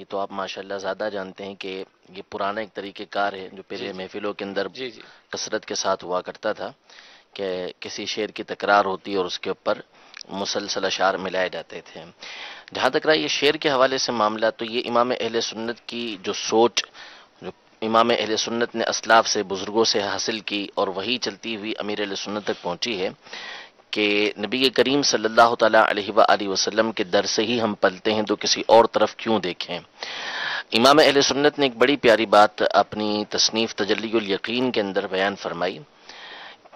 تو آپ ماشاءاللہ زیادہ جانتے ہیں کہ یہ پرانا ایک طریقہ کار ہے جو پہلے محفلوں کے اندر کثرت کے ساتھ ہوا کرتا تھا کہ کسی شعر کی تکرار ہوتی اور اس کے اوپر مسلسل اشعار ملائے جاتے تھے۔ جہاں تک رہا یہ شعر کے حوالے سے معاملہ، تو یہ امام اہل سنت کی جو سوچ، جو امام اہل سنت نے اسلاف سے، بزرگوں سے حاصل کی اور وہی چلتی ہوئی امیر اہل سنت تک پہنچی ہے کہ نبی کریم صلی اللہ تعالیٰ علیہ وآلہ وسلم کے در سے ہی ہم پلتے ہیں، تو کسی اور طرف کیوں دیکھیں۔ امام اہل سنت نے ایک بڑی پیاری بات اپنی تصنیف تجلی الیقین کے اندر بیان فرمائی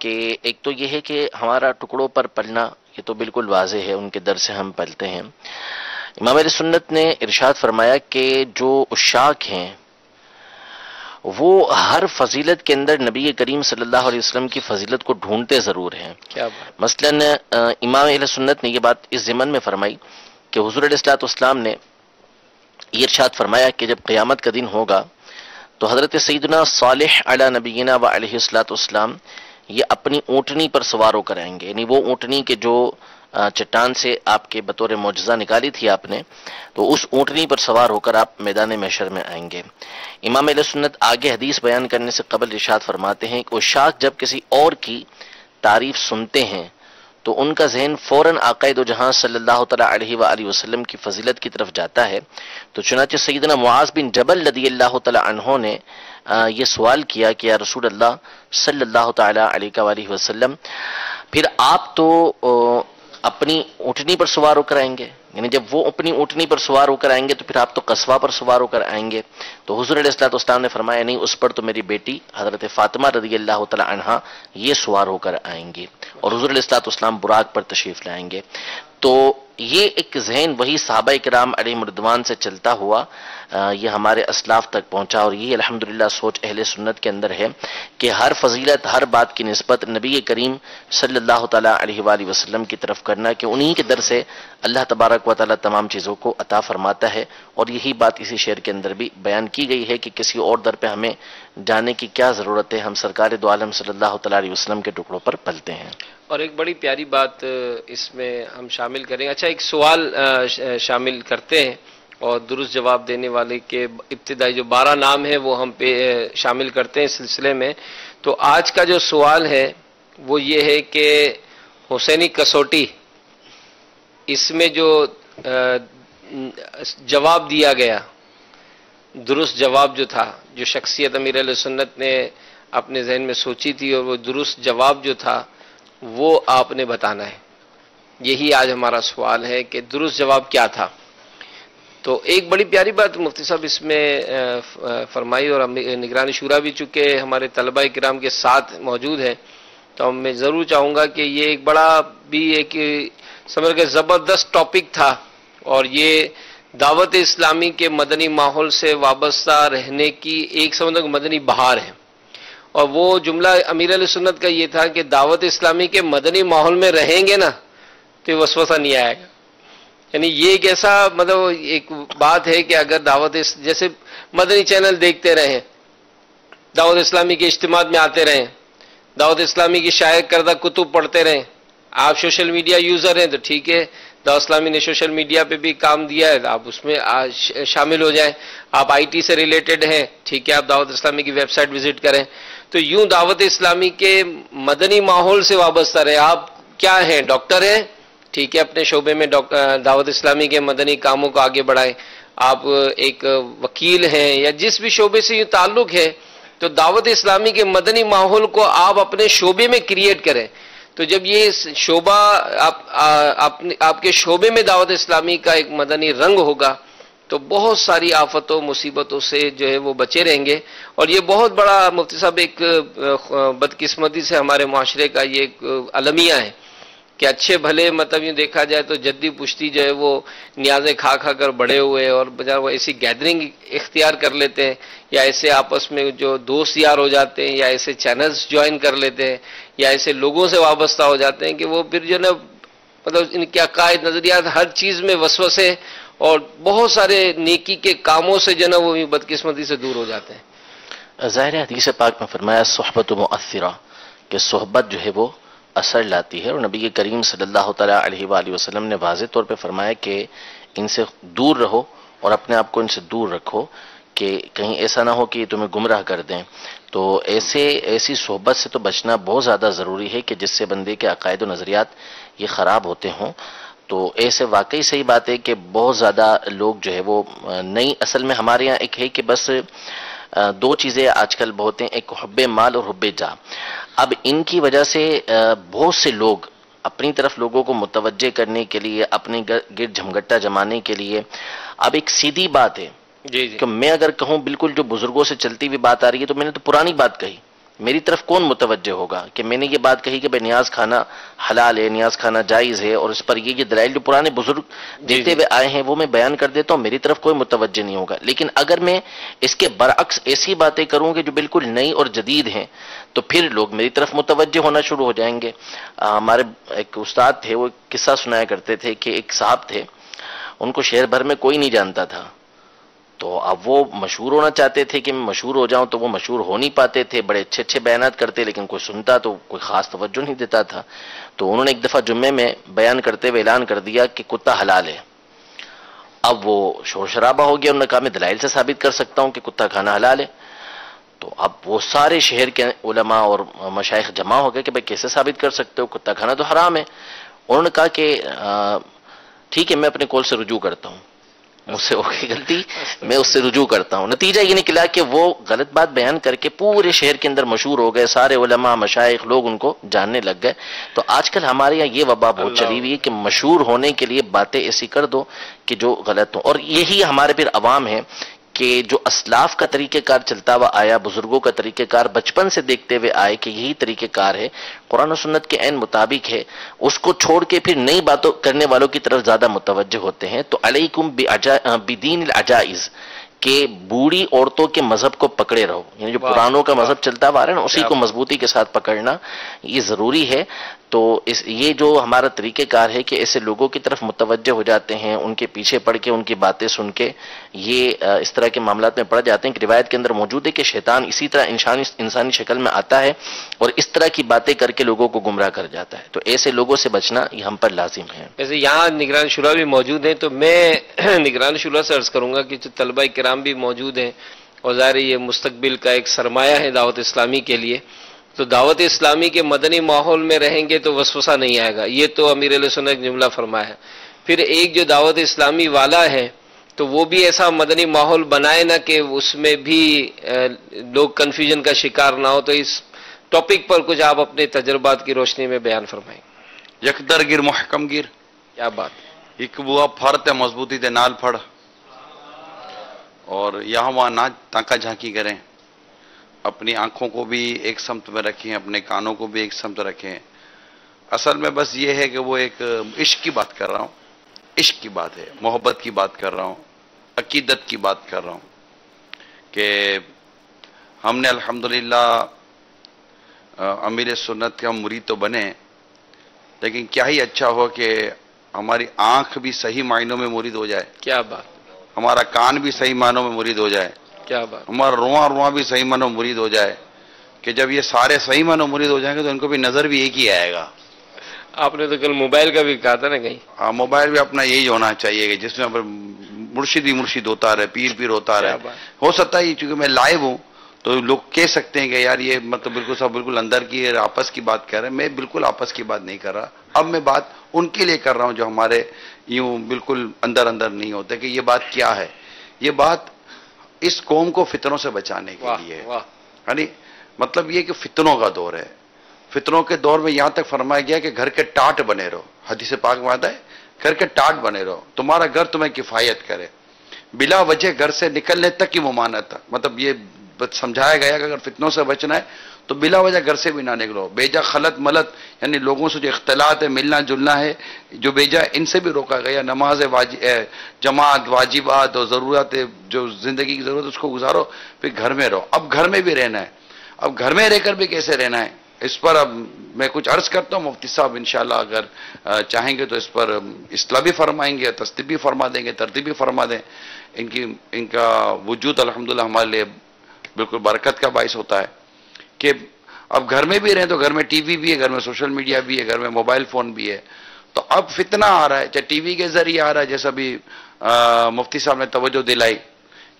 کہ ایک تو یہ ہے کہ ہمارا ٹکڑوں پر پلنا یہ تو بالکل واضح ہے، ان کے در سے ہم پلتے ہیں۔ امام اہل سنت نے ارشاد فرمایا کہ جو عشاق ہیں وہ ہر فضیلت کے اندر نبی کریم صلی اللہ علیہ وسلم کی فضیلت کو ڈھونڈتے ضرور ہیں۔ مثلا امام اہل سنت نے یہ بات اس ضمن میں فرمائی کہ حضور علیہ الصلوۃ والسلام نے یہ ارشاد فرمایا کہ جب قیامت کا دن ہوگا تو حضرت سیدنا صالح علی نبینا و علیہ الصلوۃ والسلام یہ اپنی اونٹنی پر سوار ہو کر آئیں گے، یعنی وہ اونٹنی کے جو چٹان سے آپ کے بطور معجزہ نکالی تھی آپ نے، تو اس اونٹنی پر سوار ہو کر آپ میدان محشر میں آئیں گے۔ امام اہل سنت آگے حدیث بیان کرنے سے قبل ارشاد فرماتے ہیں کہ عشاق جب کسی اور کی تعریف سنتے ہیں تو ان کا ذہن فوراً آقائد و جہاں صلی اللہ تعالیٰ علیہ وآلہ وسلم کی فضیلت کی طرف جاتا ہے۔ تو چنانچہ سیدنا معاذ بن جبل رضی اللہ تعالیٰ عنہ نے یہ سوال کیا کہ یا رسول اللہ صلی اللہ تعالیٰ علیہ وآلہ وسلم، پھر آپ تو اپنی اونٹنی پر سوار ہو کر آئیں گے، یعنی جب وہ اپنی اونٹنی پر سوار ہو کر آئیں گے تو پھر آپ تو قصوہ پر سوار ہو کر آئیں گے۔ تو حضور علیہ الصلوۃ والسلام نے فرمایا نہیں، اس پر تو میری بیٹی حضرت فاطمہ رضی اللہ تعالی عنہا یہ سوار ہو کر آئیں گے، اور حضور علیہ الصلوۃ والسلام براق پر تشریف لائیں گے۔ تو یہ ایک ذہن وہی صحابہ کرام علیہم رضوان سے چلتا ہوا یہ ہمارے اسلاف تک پہنچا، اور یہ الحمدللہ سوچ اہل سنت کے اندر ہے کہ ہر فضیلت، ہر بات کی نسبت نبی کریم صلی اللہ تعالیٰ علیہ وآلہ وسلم کی طرف کرنا، کہ انہی کے در سے اللہ تبارک و تعالیٰ تمام چیزوں کو عطا فرماتا ہے۔ اور یہی بات اسی شعر کے اندر بھی بیان کی گئی ہے کہ کسی اور در پہ ہمیں جانے کی کیا ضرورت ہے، ہم سرکار دو عالم صلی اللہ تعالیٰ علیہ وسلم کے ٹکڑوں پر پلتے ہیں۔ اور ایک بڑی پیاری بات اس میں ہم شامل کریں گے، اچھا ایک سوال شامل کرتے ہیں اور درست جواب دینے والے کے ابتدائی جو 12 نام ہیں وہ ہم پہ شامل کرتے ہیں اس سلسلے میں۔ تو آج کا جو سوال ہے وہ یہ ہے کہ حسینی کسوٹی، اس میں جو جواب دیا گیا، درست جواب جو تھا، جو شخصیت امیر علیہ سنت نے اپنے ذہن میں سوچی تھی اور وہ درست جواب جو تھا وہ آپ نے بتانا ہے۔ یہی آج ہمارا سوال ہے کہ درست جواب کیا تھا۔ تو ایک بڑی پیاری بات مفتی صاحب اس میں فرمائی، اور نگرانی شورا بھی چونکہ ہمارے طلباء کرام کے ساتھ موجود ہے، تو میں ضرور چاہوں گا کہ یہ ایک بڑا بھی ایک سمجھ کے زبردست ٹاپک تھا، اور یہ دعوت اسلامی کے مدنی ماحول سے وابستہ رہنے کی ایک سمجھو مدنی بہار ہے۔ اور وہ جملہ امیر علیہ سنت کا یہ تھا کہ دعوت اسلامی کے مدنی ماحول میں رہیں گے نا تو یہ وسوسہ نہیں آئے گا۔ یعنی یہ ایک ایسا مطلب ایک بات ہے کہ اگر جیسے مدنی چینل دیکھتے رہیں، دعوت اسلامی کے اجتماعات میں آتے رہیں، دعوت اسلامی کی شائع کردہ کتب پڑھتے رہیں، آپ سوشل میڈیا یوزر ہیں تو ٹھیک ہے، دعوت اسلامی نے سوشل میڈیا پہ بھی کام دیا ہے، آپ اس میں شامل ہو جائیں، آپ آئی ٹی سے ریلیٹڈ ہیں، ٹھیک ہے، آپ دعوت اسلامی کی ویب سائٹ وزٹ کریں، تو یوں دعوت اسلامی کے مدنی ماحول سے وابستہ رہے۔ آپ کیا ہیں؟ ڈاکٹر ہیں، ٹھیک ہے، اپنے شعبے میں دعوت اسلامی کے مدنی کاموں کو آگے بڑھائیں۔ آپ ایک وکیل ہیں یا جس بھی شعبے سے یہ تعلق ہے، تو دعوت اسلامی کے مدنی ماحول کو آپ اپنے شعبے میں کریٹ کریں۔ تو جب یہ شعبہ آپ کے شعبے میں دعوت اسلامی کا ایک مدنی رنگ ہوگا تو بہت ساری آفتوں مصیبتوں سے جو ہے وہ بچے رہیں گے۔ اور یہ بہت بڑا مفتی صاحب ایک بدقسمتی سے ہمارے معاشرے کا یہ ایک المیہ ہے کہ اچھے بھلے مطلب یوں دیکھا جائے تو جدی پشتی جو ہے وہ نیازیں کھا کھا کر بڑے ہوئے، اور بجائے وہ ایسی گیدرنگ اختیار کر لیتے ہیں، یا ایسے آپس میں جو دوست یار ہو جاتے ہیں، یا ایسے چینلز جوائن کر لیتے ہیں، یا ایسے لوگوں سے وابستہ ہو جاتے ہیں کہ وہ پھر جو نا مطلب ان کے عقائد نظریات ہر چیز میں وسوسے اور بہت سارے نیکی کے کاموں سے جو نا وہ بدقسمتی سے دور ہو جاتے ہیں۔ ظاہر حدیث پاک میں فرمایا صحبت مؤثرہ، کہ صحبت جو ہے وہ اثر لاتی ہے، اور نبی کریم صلی اللہ تعالیٰ علیہ وآلہ وسلم نے واضح طور پہ فرمایا کہ ان سے دور رہو اور اپنے آپ کو ان سے دور رکھو کہ کہیں ایسا نہ ہو کہ یہ تمہیں گمراہ کر دیں. تو ایسی صحبت سے تو بچنا بہت زیادہ ضروری ہے کہ جس سے بندے کے عقائد و نظریات یہ خراب ہوتے ہوں. تو ایسے واقعی صحیح بات ہے کہ بہت زیادہ لوگ جو ہے وہ نئی، اصل میں ہمارے یہاں ایک ہے کہ بس دو چیزیں آج کل بہت ہیں، ایک حب مال اور حب جاہ. اب ان کی وجہ سے بہت سے لوگ اپنی طرف لوگوں کو متوجہ کرنے کے لیے، اپنے گرد جھمگٹا جمانے کے لیے، اب ایک سیدھی بات ہے جی جی کہ میں اگر کہوں بالکل جو بزرگوں سے چلتی ہوئی بات آ رہی ہے تو میں نے تو پرانی بات کہی، میری طرف کون متوجہ ہوگا کہ میں نے یہ بات کہی کہ بھائی نیاز کھانا حلال ہے، نیاز کھانا جائز ہے، اور اس پر یہ دلائل جو پرانے بزرگ دیتے ہوئے آئے ہیں وہ میں بیان کر دیتا ہوں، میری طرف کوئی متوجہ نہیں ہوگا. لیکن اگر میں اس کے برعکس ایسی باتیں کروں کہ جو بالکل نئی اور جدید ہیں تو پھر لوگ میری طرف متوجہ ہونا شروع ہو جائیں گے. ہمارے ایک استاد تھے، وہ قصہ سنایا کرتے تھے کہ ایک صاحب تھے، ان کو شہر بھر میں کوئی نہیں جانتا تھا. تو اب وہ مشہور ہونا چاہتے تھے کہ میں مشہور ہو جاؤں، تو وہ مشہور ہو نہیں پاتے تھے، بڑے اچھے اچھے بیانات کرتے لیکن کوئی سنتا تو کوئی خاص توجہ نہیں دیتا تھا. تو انہوں نے ایک دفعہ جمعے میں بیان کرتے ہوئے اعلان کر دیا کہ کتا حلال ہے. اب وہ شور شرابہ ہو گیا، انہوں نے کہا میں دلائل سے ثابت کر سکتا ہوں کہ کتا کھانا حلال ہے. تو اب وہ سارے شہر کے علماء اور مشائخ جمع ہو گئے کہ بھئی کیسے ثابت کر سکتے ہو، کتا کھانا تو حرام ہے. انہوں نے کہا کہ ٹھیک ہے میں اپنے قول سے رجوع کرتا ہوں، مجھ سے ہو گئی غلطی، میں اس سے رجوع کرتا ہوں. نتیجہ یہ نکلا کہ وہ غلط بات بیان کر کے پورے شہر کے اندر مشہور ہو گئے، سارے علماء مشائخ لوگ ان کو جاننے لگ گئے. تو آج کل ہمارے یہاں یہ وبا بہت چلی ہوئی ہے کہ مشہور ہونے کے لیے باتیں ایسی کر دو کہ جو غلط ہوں. اور یہی ہمارے پھر عوام ہے کہ جو اسلاف کا طریقہ کار چلتا ہوا آیا، بزرگوں کا طریقہ کار بچپن سے دیکھتے ہوئے آئے کہ یہی طریقہ کار ہے، قرآن و سنت کے عین مطابق ہے، اس کو چھوڑ کے پھر نئی باتوں کرنے والوں کی طرف زیادہ متوجہ ہوتے ہیں. تو علیکم بدین العجائز، کہ بوڑھی عورتوں کے مذہب کو پکڑے رہو، یعنی جو پرانوں کا مذہب چلتا ہوا رہا ہے نا اسی کو مضبوطی کے ساتھ پکڑنا یہ ضروری ہے. تو یہ جو ہمارا طریقہ کار ہے کہ ایسے لوگوں کی طرف متوجہ ہو جاتے ہیں، ان کے پیچھے پڑھ کے ان کی باتیں سن کے یہ اس طرح کے معاملات میں پڑ جاتے ہیں کہ روایت کے اندر موجود ہے کہ شیطان اسی طرح انسانی شکل میں آتا ہے اور اس طرح کی باتیں کر کے لوگوں کو گمراہ کر جاتا ہے. تو ایسے لوگوں سے بچنا یہ ہم پر لازم ہے. ویسے یہاں نگران شورا بھی موجود ہیں، تو میں نگران شورا سے عرض کروں گا کہ جو طلبہ کرام بھی موجود ہیں، اور ظاہر یہ مستقبل کا ایک سرمایہ ہے دعوت اسلامی کے لیے، تو دعوت اسلامی کے مدنی ماحول میں رہیں گے تو وسوسہ نہیں آئے گا. یہ تو امیر علیہ سنت نے جملہ فرمایا ہے. پھر ایک جو دعوت اسلامی والا ہے تو وہ بھی ایسا مدنی ماحول بنائے نا کہ اس میں بھی لوگ کنفیوژن کا شکار نہ ہو. تو اس ٹاپک پر کچھ آپ اپنے تجربات کی روشنی میں بیان فرمائیں. یکدر گیر محکم گیر، کیا بات. ایک بوا پھڑ تے مضبوطی تے نال پھڑ، اور یہاں وہاں نہ تانکا جھانکی کریں. اپنی آنکھوں کو بھی ایک سمت میں رکھیں، اپنے کانوں کو بھی ایک سمت رکھیں. اصل میں بس یہ ہے کہ وہ ایک عشق کی بات کر رہا ہوں، عشق کی بات ہے، محبت کی بات کر رہا ہوں، عقیدت کی بات کر رہا ہوں کہ ہم نے الحمدللہ امیر سنت کے ہم مرید تو بنے، لیکن کیا ہی اچھا ہو کہ ہماری آنکھ بھی صحیح معنوں میں مرید ہو جائے، کیا بات. ہمارا کان بھی صحیح معنوں میں مرید ہو جائے، کیا بات. ہمارا رواں بھی صحیح معنوں میں مرید ہو جائے، کہ جب یہ سارے صحیح معنوں میں مرید ہو جائیں گے تو ان کو بھی نظر بھی ایک ہی آئے گا. آپ نے تو کل موبائل کا بھی کہا تھا نا کہیں. ہاں، موبائل بھی اپنا یہی ہونا چاہیے کہ جس میں مرشد ہی مرشد ہوتا رہے، پیر پیر ہوتا رہے. ہو سکتا ہے چونکہ میں لائیو ہوں تو لوگ کہہ سکتے ہیں کہ یار یہ مطلب بالکل سب بالکل اندر کی آپس کی بات کر رہے ہیں. میں بالکل آپس کی بات نہیں کر رہا. اب میں بات ان کے لیے کر رہا ہوں جو ہمارے یوں بالکل اندر نہیں ہوتے کہ یہ بات کیا ہے. یہ بات اس قوم کو فتنوں سے بچانے کے لیے ہے. یعنی مطلب یہ کہ فتنوں کا دور ہے. فتنوں کے دور میں یہاں تک فرمایا گیا کہ گھر کے ٹاٹ بنے رہو. حدیث پاک میں آتا ہے گھر کے ٹاٹ بنے رہو، تمہارا گھر تمہیں کفایت کرے. بلا وجہ گھر سے نکلنے تک کی ممانعت. مطلب یہ سمجھایا گیا کہ اگر فتنوں سے بچنا ہے تو بلا وجہ گھر سے بھی نہ نکلو. بیجا خلط ملت یعنی لوگوں سے جو اختلاط ہے، ملنا جلنا ہے جو بیجا، ان سے بھی روکا گیا. نماز جماعت، واجبات اور ضرورت جو زندگی کی ضرورت اس کو گزارو، پھر گھر میں رہو. اب گھر میں بھی رہنا ہے. اب گھر میں رہ کر بھی کیسے رہنا ہے اس پر اب میں کچھ عرض کرتا ہوں. مفتی صاحب انشاءاللہ اگر چاہیں گے تو اس پر اصلاح بھی فرمائیں گے، تصدیق بھی فرما دیں گے، ترتیب بھی فرما دیں. ان کا وجود الحمدللہ ہمارے لیے بالکل برکت کا باعث ہوتا ہے کہ اب گھر میں بھی رہیں تو گھر میں ٹی وی بھی ہے، گھر میں سوشل میڈیا بھی ہے، گھر میں موبائل فون بھی ہے. تو اب فتنہ آ رہا ہے، چاہے ٹی وی کے ذریعے آ رہا ہے، جیسا بھی مفتی صاحب نے توجہ دلائی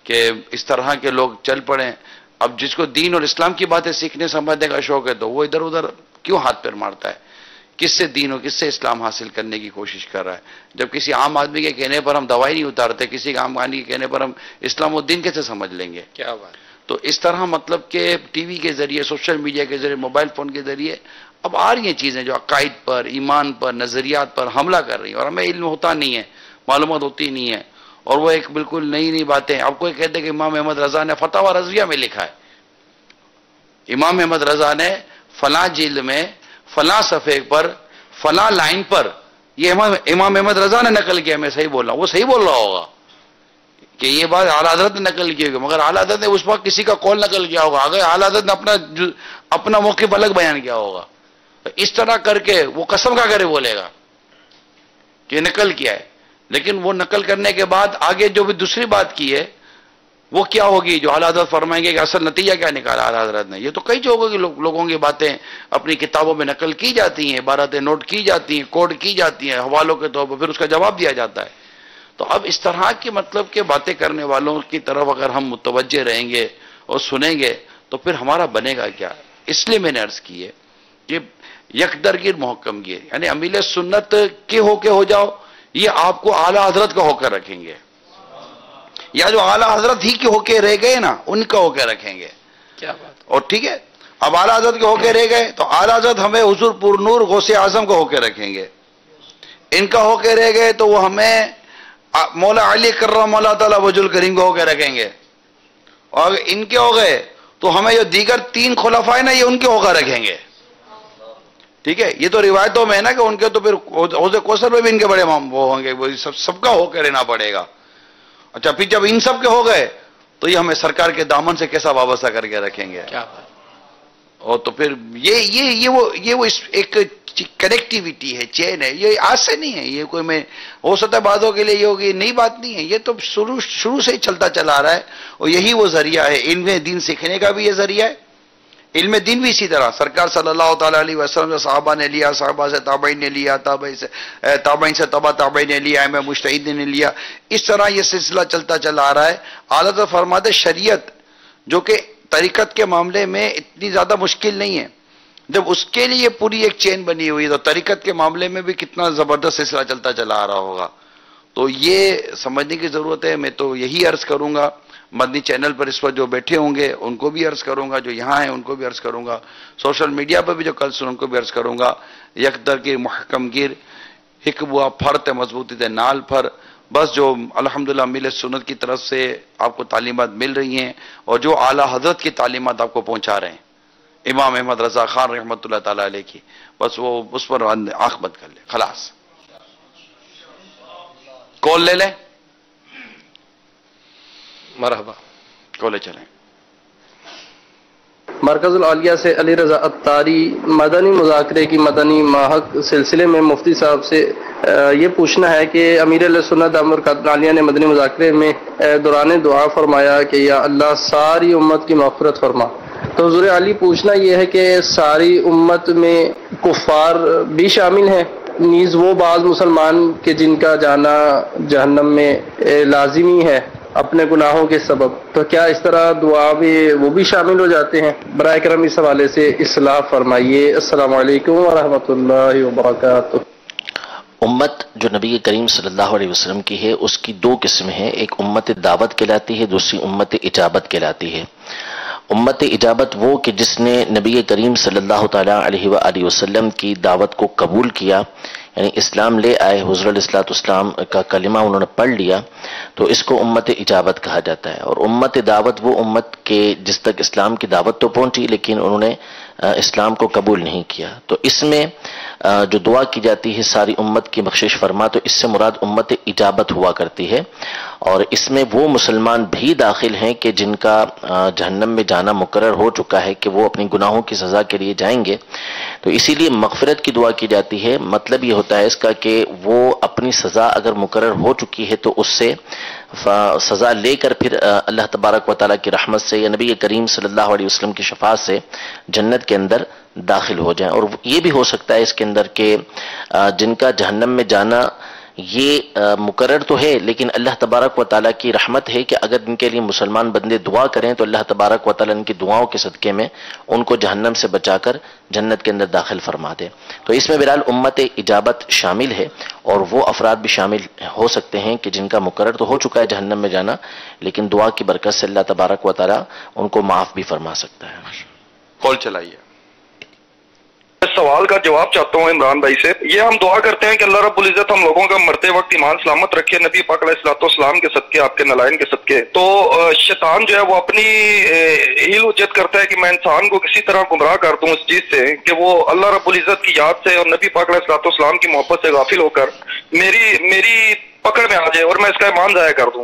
کہ اس طرح کے لوگ چل پڑیں. اب جس کو دین اور اسلام کی باتیں سیکھنے سمجھنے کا شوق ہے تو وہ ادھر ادھر کیوں ہاتھ پیر مارتا ہے؟ کس سے دین اور کس سے اسلام حاصل کرنے کی کوشش کر رہا ہے؟ جب کسی عام آدمی کے کہنے پر ہم دوائی نہیں اتارتے، کسی عام آدمی کے کہنے پر ہم اسلام و دین کیسے سمجھ لیں گے؟ کیا بات. تو اس طرح مطلب کہ ٹی وی کے ذریعے، سوشل میڈیا کے ذریعے، موبائل فون کے ذریعے اب آ رہی ہیں چیزیں جو عقائد پر، ایمان پر، نظریات پر حملہ کر رہی ہیں، اور ہمیں علم ہوتا نہیں ہے، معلومات ہوتی نہیں ہے، اور وہ ایک بالکل نئی نئی باتیں. اب کوئی کہتے ہیں کہ امام احمد رضا نے فتاوی رضویہ میں لکھا ہے، امام احمد رضا نے فلاں جلد میں فلاں صفحے پر فلاں لائن پر یہ امام احمد رضا نے نقل کیا. میں صحیح بول رہا ہوں، وہ صحیح بول رہا ہوگا کہ یہ بات اعلیٰ حضرت نے نقل کی ہوگی، مگر اعلیٰ حضرت نے اس وقت کسی کا قول نقل کیا ہوگا، اگر اعلیٰ حضرت نے اپنا موقف الگ بیان کیا ہوگا. اس طرح کر کے وہ قسم کا کرے بولے گا کہ نقل کیا ہے، لیکن وہ نقل کرنے کے بعد آگے جو بھی دوسری بات کی ہے وہ کیا ہوگی؟ جو اعلیٰ حضرت فرمائیں گے کہ اصل نتیجہ کیا نکالا اعلیٰ حضرت نے. یہ تو کئی جگہوں کی لوگوں کی باتیں اپنی کتابوں میں نقل کی جاتی ہیں، عبارتیں نوٹ کی جاتی ہیں، کوڈ کی جاتی ہیں حوالوں کے طور پر، پھر اس کا جواب دیا جاتا ہے. تو اب اس طرح کی مطلب کہ باتیں کرنے والوں کی طرف اگر ہم متوجہ رہیں گے اور سنیں گے تو پھر ہمارا بنے گا کیا؟ اس لیے میں نے عرض کی ہے کہ یکدرگیر محکم گیر، یعنی امیل سنت کے ہو جاؤ، یہ آپ کو اعلیٰ حضرت کا ہو کر رکھیں گے، یا جو اعلیٰ حضرت ہی کے ہو کے رہ گئے نا ان کا ہو کے رکھیں گے. کیا بات. اور ٹھیک ہے، اب اعلیٰ حضرت کے ہو کے رہ گئے تو اعلیٰ حضرت ہمیں حضور پور نور غوث اعظم کا ہو کے رکھیں گے. ان کا ہو کے رہ گئے تو وہ ہمیں مولا علی کرم اللہ تعالیٰ وجہ الکریم کو ہو کے رکھیں گے. اور اگر ان کے ہو گئے تو ہمیں جو دیگر 3 خلفاء ہیں نا یہ ان کے ہو کر رکھیں گے. ٹھیک ہے، یہ تو روایتوں میں ہے نا کہ ان کے تو پھر حوض کوثر میں بھی ان کے بڑے وہ ہوں گے، وہ سب کا ہو کے رہنا پڑے گا. اچھا، پھر جب ان سب کے ہو گئے تو یہ ہمیں سرکار کے دامن سے کیسا وابستہ کر کے رکھیں گے؟ کیا بات. اور تو پھر یہ وہ ایک کنیکٹیویٹی ہے، چین ہے. یہ آج سے نہیں ہے، یہ کوئی میں ہو سکتا ہے بعضوں کے لیے یہ ہوگی نئی بات نہیں ہے، یہ تو شروع سے ہی چلتا چلا آ رہا ہے. اور یہی وہ ذریعہ ہے، علم دین سیکھنے کا بھی یہ ذریعہ ہے، علم دین بھی اسی طرح سرکار صلی اللہ تعالیٰ علیہ وسلم سے صحابہ نے لیا، صحابہ سے تابعین نے لیا، تابعین سے تبع تابعین نے لیا، امام مجتہد نے لیا. اس طرح یہ سلسلہ چلتا چلا آ رہا ہے. اعلیٰ فرماتے شریعت جو کہ طریقت کے معاملے میں اتنی زیادہ مشکل نہیں ہے، جب اس کے لیے پوری ایک چین بنی ہوئی ہے تو طریقت کے معاملے میں بھی کتنا زبردست سلسلہ چلتا چلا آ رہا ہوگا. تو یہ سمجھنے کی ضرورت ہے. میں تو یہی عرض کروں گا، مدنی چینل پر اس وقت جو بیٹھے ہوں گے ان کو بھی عرض کروں گا، جو یہاں ہیں ان کو بھی عرض کروں گا، سوشل میڈیا پر بھی جو کل سن ان کو بھی عرض کروں گا، یکدرگیر محکم گیر، حکبوا پھرت مضبوطی تے نال پھر. بس جو الحمدللہ میل سنت کی طرف سے آپ کو تعلیمات مل رہی ہیں اور جو اعلیٰ حضرت کی تعلیمات آپ کو پہنچا رہے ہیں امام احمد رضا خان رحمۃ اللہ تعالیٰ علیہ کی، بس وہ اس پر آنکھ بند کر لے. خلاص کال لے لیں. مرحبا، کالے چلیں. مرکز العالیہ سے علی رضا عطاری مدنی مذاکرے کی مدنی ماہک سلسلے میں مفتی صاحب سے یہ پوچھنا ہے کہ امیر علیہ سنت دامت برکاتہ العالیہ نے مدنی مذاکرے میں دوران دعا فرمایا کہ یا اللہ ساری امت کی مغفرت فرما. تو حضور علی پوچھنا یہ ہے کہ ساری امت میں کفار بھی شامل ہیں، نیز وہ بعض مسلمان کہ جن کا جانا جہنم میں لازمی ہے اپنے گناہوں کے سبب، تو کیا اس طرح دعا بھی وہ بھی شامل ہو جاتے ہیں؟ برائے کرم اس حوالے سے اصلاح فرمائیے. السلام علیکم ورحمۃ اللہ وبرکاتہ. امت جو نبی کریم صلی اللہ علیہ وسلم کی ہے اس کی 2 قسمیں ہیں، ایک امت دعوت کہلاتی ہے، دوسری امت اجابت کہلاتی ہے. امت اجابت وہ کہ جس نے نبی کریم صلی اللہ تعالیٰ علیہ وآلہ وسلم کی دعوت کو قبول کیا، یعنی اسلام لے آئے، حضور علیہ السلام کا کلمہ انہوں نے پڑھ لیا، تو اس کو امت اجابت کہا جاتا ہے. اور امت دعوت وہ امت کے جس تک اسلام کی دعوت تو پہنچی لیکن انہوں نے اسلام کو قبول نہیں کیا. تو اس میں جو دعا کی جاتی ہے ساری امت کی بخشش فرما، تو اس سے مراد امت اجابت ہوا کرتی ہے. اور اس میں وہ مسلمان بھی داخل ہیں کہ جن کا جہنم میں جانا مقرر ہو چکا ہے کہ وہ اپنی گناہوں کی سزا کے لیے جائیں گے، تو اسی لیے مغفرت کی دعا کی جاتی ہے. مطلب یہ ہوتا ہے اس کا کہ وہ اپنی سزا اگر مقرر ہو چکی ہے تو اس سے سزا لے کر پھر اللہ تبارک و تعالیٰ کی رحمت سے یا نبی کریم صلی اللہ علیہ وسلم کی شفاعت سے جنت کے اندر داخل ہو جائیں. اور یہ بھی ہو سکتا ہے اس کے اندر کہ جن کا جہنم میں جانا یہ مقرر تو ہے، لیکن اللہ تبارک و تعالیٰ کی رحمت ہے کہ اگر ان کے لیے مسلمان بندے دعا کریں تو اللہ تبارک و تعالیٰ ان کی دعاؤں کے صدقے میں ان کو جہنم سے بچا کر جنت کے اندر داخل فرما دے. تو اس میں بہرحال امت اجابت شامل ہے، اور وہ افراد بھی شامل ہو سکتے ہیں کہ جن کا مقرر تو ہو چکا ہے جہنم میں جانا، لیکن دعا کی برکت سے اللہ تبارک و تعالیٰ ان کو معاف بھی فرما سکتا ہے. کال چلائیے. سوال کا جواب چاہتا ہوں عمران بھائی سے. یہ ہم دعا کرتے ہیں کہ اللہ رب العزت ہم لوگوں کا مرتے وقت ایمان سلامت رکھے نبی پاک علیہ الصلوۃ والسلام کے صدقے، آپ کے نلائن کے صدقے. تو شیطان جو ہے وہ اپنی ہیل وجد کرتا ہے کہ میں انسان کو کسی طرح گمراہ کر دوں اس چیز سے کہ وہ اللہ رب العزت کی یاد سے اور نبی پاک علیہ الصلوۃ والسلام کی محبت سے غافل ہو کر میری پکڑ میں آ جائے اور میں اس کا ایمان ضائع کر دوں.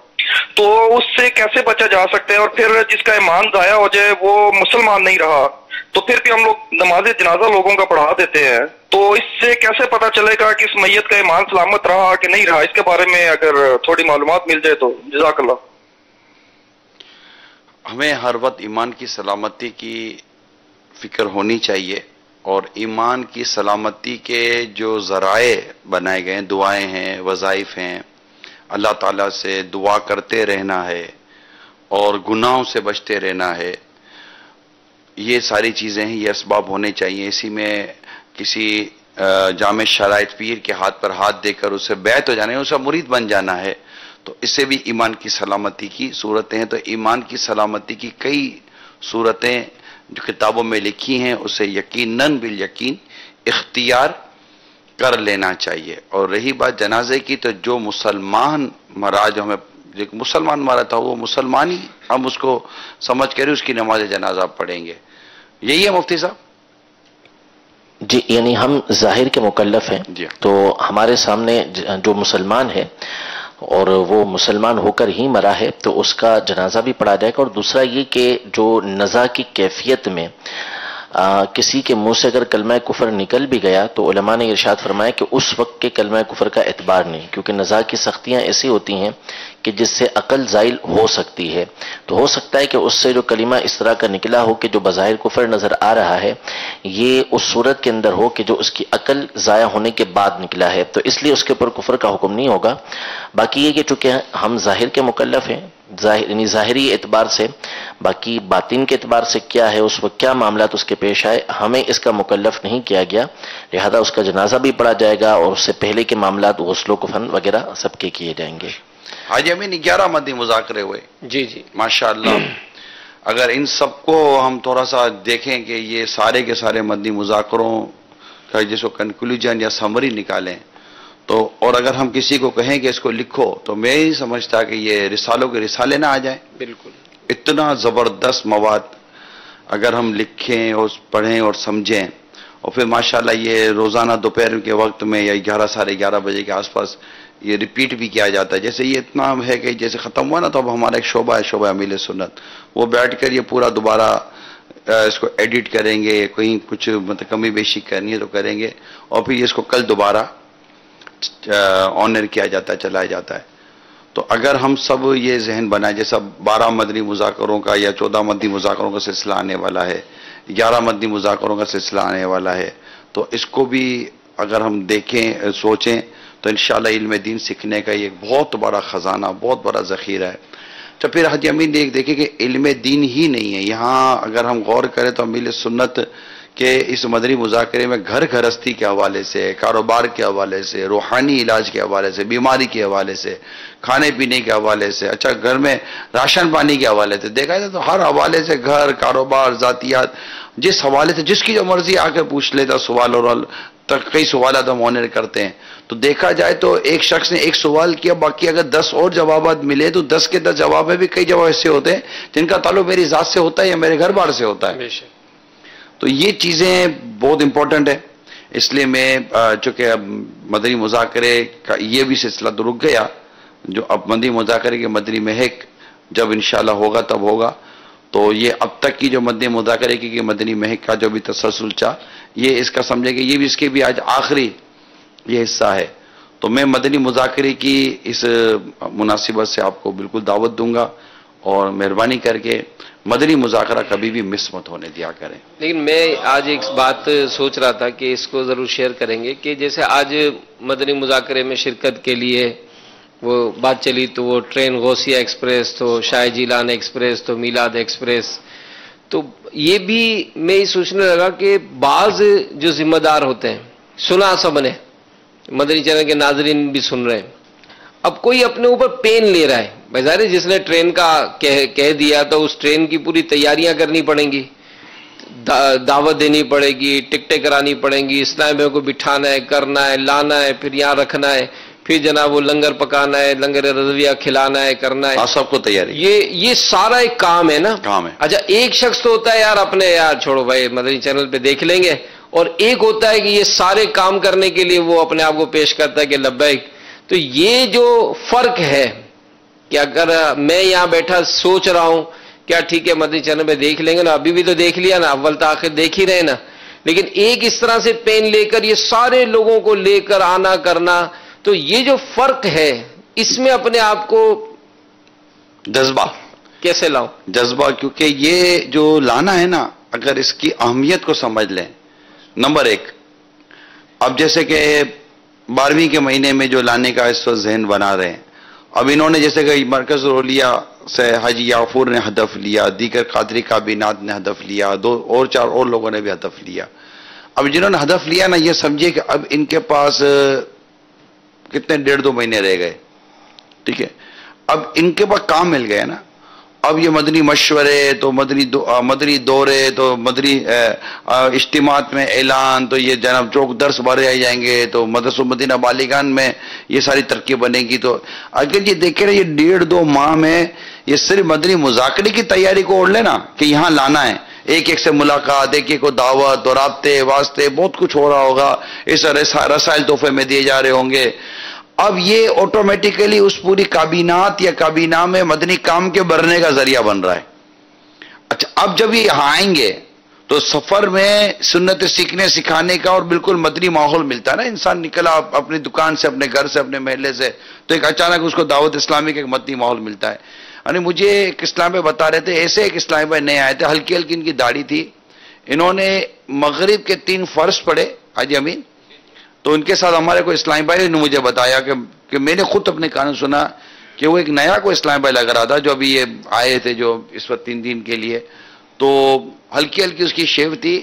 تو اس سے کیسے بچا جا سکتا ہے؟ اور پھر جس کا ایمان ضائع ہو جائے وہ مسلمان نہیں رہا تو پھر بھی ہم لوگ نماز جنازہ لوگوں کا پڑھا دیتے ہیں، تو اس سے کیسے پتا چلے گا کہ اس میت کا ایمان سلامت رہا کہ نہیں رہا؟ اس کے بارے میں اگر تھوڑی معلومات مل جائے تو جزاک اللہ. ہمیں ہر وقت ایمان کی سلامتی کی فکر ہونی چاہیے، اور ایمان کی سلامتی کے جو ذرائع بنائے گئے ہیں، دعائیں ہیں، وظائف ہیں، اللہ تعالیٰ سے دعا کرتے رہنا ہے اور گناہوں سے بچتے رہنا ہے، یہ ساری چیزیں ہیں، یہ اسباب ہونے چاہیے. اسی میں کسی جامع شرائط پیر کے ہاتھ پر ہاتھ دے کر اسے بیعت ہو جانا ہے، اسے مرید بن جانا ہے، تو اس سے بھی ایمان کی سلامتی کی صورتیں ہیں. تو ایمان کی سلامتی کی کئی صورتیں جو کتابوں میں لکھی ہیں اسے یقیناً بالیقین اختیار کر لینا چاہیے. اور رہی بات جنازے کی، تو جو مسلمان مرا، جو ہمیں مسلمان مرا تھا وہ مسلمان ہی ہم اس کو سمجھ کر اس کی نماز جنازہ پڑھیں گے. یہی ہے مفتی صاحب؟ جی، یعنی ہم ظاہر کے مکلف ہیں، جی. تو ہمارے سامنے جو مسلمان ہے اور وہ مسلمان ہو کر ہی مرا ہے تو اس کا جنازہ بھی پڑھا جائے گا. اور دوسرا یہ کہ جو نزا کی کیفیت میں کسی کے منہ سے اگر کلمہ کفر نکل بھی گیا تو علماء نے ارشاد فرمایا کہ اس وقت کے کلمہ کفر کا اعتبار نہیں، کیونکہ نزا کی سختیاں ایسی ہوتی ہیں کہ جس سے عقل زائل ہو سکتی ہے. تو ہو سکتا ہے کہ اس سے جو کلمہ اس طرح کا نکلا ہو کہ جو بظاہر کفر نظر آ رہا ہے یہ اس صورت کے اندر ہو کہ جو اس کی عقل ضائع ہونے کے بعد نکلا ہے، تو اس لیے اس کے اوپر کفر کا حکم نہیں ہوگا. باقی یہ کہ چونکہ ہم ظاہر کے مکلف ہیں، یعنی ظاہری اعتبار سے، باقی باطن کے اعتبار سے کیا ہے اس وقت کیا معاملات اس کے پیش آئے ہمیں اس کا مکلف نہیں کیا گیا، لہذا اس کا جنازہ بھی پڑھا جائے گا اور اس سے پہلے کے معاملات غسل و کفن وغیرہ سب کے کیے جائیں گے. حاجی امین 11 مدنی مذاکرے ہوئے. جی جی ماشاءاللہ. اگر ان سب کو ہم تھوڑا سا دیکھیں کہ یہ سارے کے سارے مدنی مذاکروں کا جس کو کنکلوژن یا سمری نکالیں، تو اور اگر ہم کسی کو کہیں کہ اس کو لکھو تو میں ہی سمجھتا کہ یہ رسالوں کے رسالے نہ آ جائیں. بالکل. اتنا زبردست مواد اگر ہم لکھیں اور پڑھیں اور سمجھیں، اور پھر ماشاءاللہ یہ روزانہ دوپہر کے وقت میں یا 11 ساڑھے 11 بجے کے آس پاس یہ ریپیٹ بھی کیا جاتا ہے. جیسے یہ اتنا ہے کہ جیسے ختم ہوا نا تو اب ہمارا ایک شعبہ ہے، شعبہ امیل سنت، وہ بیٹھ کر یہ پورا دوبارہ اس کو ایڈٹ کریں گے، کہیں کچھ مطلب کمی بیشی کرنی ہے تو کریں گے، اور پھر اس کو کل دوبارہ آنر کیا جاتا ہے، چلایا جاتا ہے. تو اگر ہم سب یہ ذہن بنائیں، جیسا 12 مدنی مذاکروں کا یا 14 مدنی مذاکروں کا سلسلہ آنے والا ہے، 11 مدنی مذاکروں کا سلسلہ آنے والا ہے، تو اس کو بھی اگر ہم دیکھیں سوچیں تو انشاءاللہ علم دین سیکھنے کا یہ ایک بہت بڑا خزانہ، بہت بڑا ذخیرہ ہے. تو پھر حاجی امین دیکھیں کہ علم دین ہی نہیں ہے یہاں. اگر ہم غور کریں تو امیل سنت کہ اس مدنی مذاکرے میں گھر گھرستی کے حوالے سے، کاروبار کے حوالے سے، روحانی علاج کے حوالے سے، بیماری کے حوالے سے، کھانے پینے کے حوالے سے، اچھا گھر میں راشن پانی کے حوالے سے دیکھا جائے تو ہر حوالے سے گھر، کاروبار، ذاتیات، جس حوالے سے جس کی جو مرضی آ کے پوچھ لیتا سوال، اور تک کئی سوالات ہم آنر کرتے ہیں. تو دیکھا جائے تو ایک شخص نے ایک سوال کیا، باقی اگر 10 اور جوابات ملے تو 10 کے 10 جواب میں بھی کئی جواب ایسے ہوتے ہیں جن کا تعلق میری ذات سے ہوتا ہے یا میرے گھر بار سے ہوتا ہے. تو یہ چیزیں بہت امپورٹنٹ ہے. اس لیے میں چونکہ اب مدنی مذاکرے کا یہ بھی سلسلہ تو رک گیا، جو اب مدنی مذاکرے کے مدنی مہک جب انشاءاللہ ہوگا تب ہوگا. تو یہ اب تک کی جو مدنی مذاکرے کی مدنی مہک کا جو بھی تسلسل چاہ، یہ اس کا سمجھے کہ یہ بھی اس کے بھی آج آخری یہ حصہ ہے. تو میں مدنی مذاکرے کی اس مناسبت سے آپ کو بالکل دعوت دوں گا، اور مہربانی کر کے مدنی مذاکرہ کبھی بھی مس مت ہونے دیا کریں. لیکن میں آج ایک بات سوچ رہا تھا کہ اس کو ضرور شیئر کریں گے کہ جیسے آج مدنی مذاکرے میں شرکت کے لیے وہ بات چلی تو وہ ٹرین غوثیہ ایکسپریس تو شاہ جیلان ایکسپریس تو میلاد ایکسپریس، تو یہ بھی میں یہ سوچنے لگا کہ بعض جو ذمہ دار ہوتے ہیں، سنا سب نے، مدنی چینل کے ناظرین بھی سن رہے ہیں، اب کوئی اپنے اوپر پین لے رہا ہے. بظاہر جس نے ٹرین کا کہہ دیا تو اس ٹرین کی پوری تیاریاں کرنی پڑیں گی، دعوت دینی پڑے گی، ٹکٹیں کرانی پڑیں گی، اسلامیہ کو بٹھانا ہے، کرنا ہے، لانا ہے، پھر یہاں رکھنا ہے، پھر جناب وہ لنگر پکانا ہے، لنگر رضویہ کھلانا ہے، کرنا ہے، سب کو تیاری. یہ سارا ایک کام ہے نا. کام ہے. اچھا ایک شخص تو ہوتا ہے یار اپنے یار چھوڑو بھائی مدنی چینل پہ دیکھ لیں گے، اور ایک ہوتا ہے کہ یہ سارے کام کرنے کے لیے وہ اپنے آپ کو پیش کرتا ہے کہ لبیک. تو یہ جو فرق ہے کہ اگر میں یہاں بیٹھا سوچ رہا ہوں کیا ٹھیک ہے مدنی چینل پہ دیکھ لیں گے نا، ابھی بھی تو دیکھ لیا نا، اول تاخیر دیکھ ہی رہے نا، لیکن ایک اس طرح سے پین لے کر یہ سارے لوگوں کو لے کر آنا کرنا، تو یہ جو فرق ہے اس میں اپنے آپ کو جذبہ کیسے لاؤں؟ جذبہ، کیونکہ یہ جو لانا ہے نا، اگر اس کی اہمیت کو سمجھ لیں. نمبر ایک، اب جیسے کہ 12ویں کے مہینے میں جو لانے کا اس وقت ذہن بنا رہے ہیں، اب انہوں نے جیسے کہ مرکز رولیا سے حاجی یعفور نے ہدف لیا، دیگر قادری کابینات نے ہدف لیا، 4 اور لوگوں نے بھی ہدف لیا. اب جنہوں نے ہدف لیا نا، یہ سمجھے کہ اب ان کے پاس کتنے 1.5-2 مہینے رہ گئے. ٹھیک ہے، اب ان کے پاس کام مل گیا نا. اب یہ مدنی مشورے تو مدنی دورے تو مدنی اجتماعات میں اعلان، تو یہ جناب چوک درس بھرے آئی جائیں گے، تو مدرسہ مدینہ بالیگان میں یہ ساری ترقی بنے گی. تو اگر یہ دیکھیں نا، یہ 1.5-2 ماہ میں یہ صرف مدنی مذاکرے کی تیاری کو اوڑھ لینا کہ یہاں لانا ہے، ایک سے ملاقات، ایک کو دعوت اور رابطے واسطے بہت کچھ ہو رہا ہوگا، اس رسائل تحفے میں دیے جا رہے ہوں گے. اب یہ آٹومیٹیکلی اس پوری کابینات یا کابینہ میں مدنی کام کے بڑھنے کا ذریعہ بن رہا ہے. اچھا اب جب یہ یہاں آئیں گے تو سفر میں سنت سیکھنے سکھانے کا اور بالکل مدنی ماحول ملتا ہے نا. انسان نکلا اپنی دکان سے، اپنے گھر سے، اپنے محلے سے، تو ایک اچانک اس کو دعوت اسلامی کا ایک مدنی ماحول ملتا ہے. یعنی مجھے ایک اسلام بھائی بتا رہے تھے، ایسے ایک اسلام بھائی نئے آئے تھے، ہلکی ہلکی ان کی داڑھی تھی، انہوں نے مغرب کے 3 فرض پڑھے حاجی امین. تو ان کے ساتھ ہمارے کوئی اسلام بھائی نے مجھے بتایا کہ میں نے خود اپنے کانوں سنا کہ وہ ایک نیا کوئی اسلام بھائی لگ رہا تھا جو ابھی یہ آئے تھے، جو اس وقت 3 دن کے لیے. تو ہلکی ہلکی اس کی شیو تھی.